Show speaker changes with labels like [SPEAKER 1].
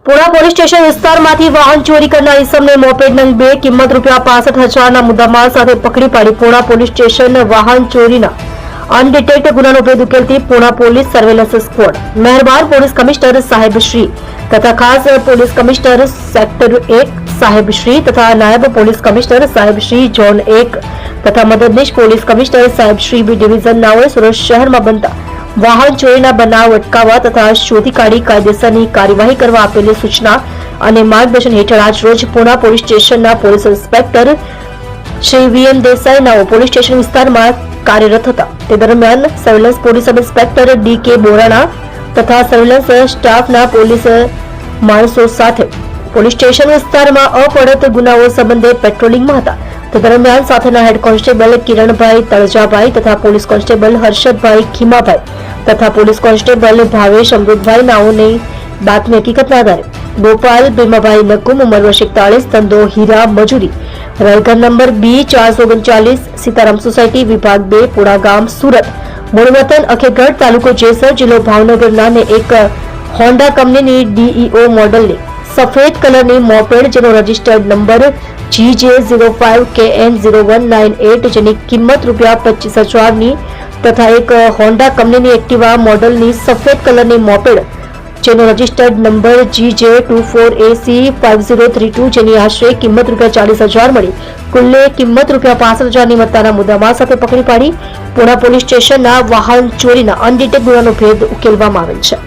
[SPEAKER 1] Puna police station વિસ્તારમાંથી વાહન ચોરી કરનાર ઈસમને મોપેડ નંગ 2 કિંમત ₹65,000ના મુદ્દામાલ સાથે પકડી પાડી પુણા પોલીસ સ્ટેશન વાહન ચોરીના અનડિટેક્ટ ગુનાનો ભેદ ઉકેલતી પુણા પોલીસ સર્વેલન્સ સ્ક્વોડ, મહેરબાન પોલીસ કમિશનર સાહેબ શ્રી તથા ખાસ પોલીસ કમિશનર સેક્ટર 1 સાહેબ શ્રી તથા નાયબ પોલીસ કમિશનર સાહેબ શ્રી ઝોન 1 તથા મદદનીશ પોલીસ કમિશનર સાહેબ શ્રી બી ડિવિઝન નાઓએ સુરત શહેરમાં બનતા વાહન ચોરીના બનાવ અટકાવવા તથા શોધી કાઢી કાયદેસરની કાર્યવાહી કરવા આપેલી સૂચના અને માર્ગદર્શન હેઠળ આજ રોજ પુણા પોલીસ સ્ટેશનના police inspector Shri V M Desai નાઓ પોલીસ સ્ટેશન વિસ્તારમાં કાર્યરત હતા. તે દરમિયાન surveillance police sub inspector D K Borana તથા સર્વેલન્સ સ્ટાફના પોલીસ માણસો સાથે પોલીસ સ્ટેશન વિસ્તારમાં અપડત ગુનાઓ સંબંધે પેટ્રોલિંગમાં હતા. તે દરમિયાન સાથેના હેડ કોન્સ્ટેબલ કિરણભાઈ તળજાભાઈ તથા પોલીસ કોન્સ્ટેબલ હર્ષદભાઈ ખીમાભાઈ તથા પોલીસ કોન્સ્ટેબલ ભાવેશ અમૃતભાઈ નાઓની બાતમી હકીકતના આધારે ગોપાલ ભીમાભાઈ નકુમ ઉંમર વર્ષ 41 ધંધો હીરા મજૂરી ઘર નંબર બી 439 સીતારામ સોસાયટી વિભાગ 2 પુણા ગામ સુરત મૂળ વતન અખેગઢ તાલુકો જેસર જિલ્લો ભાવનગર નામે એક હોન્ડા કંપનીની ડીઈઓ મોડલની સફેદ કલરની મોપેડ જેનો રજિસ્ટર્ડ નંબર GJ05KN0198 જેની કિંમત ₹25,000ની તથા એક હોન્ડા કંપનીની એક્ટિવા મોડલની સફેદ કલરની મોપેડ જેનો રજિસ્ટર્ડ નંબર GJ24AC5032 જેની આશરે કિંમત ₹40,000 મળી કુલ્લે કિંમત ₹65,000ની મત્તાના મુદ્દામાલ સાથે પકડી પાડી પુણા પોલીસ સ્ટેશનના વાહન ચોરીના અનડિટેક્ટ ગુનાનો ભેદ ઉકેલવામાં આવેલ છે.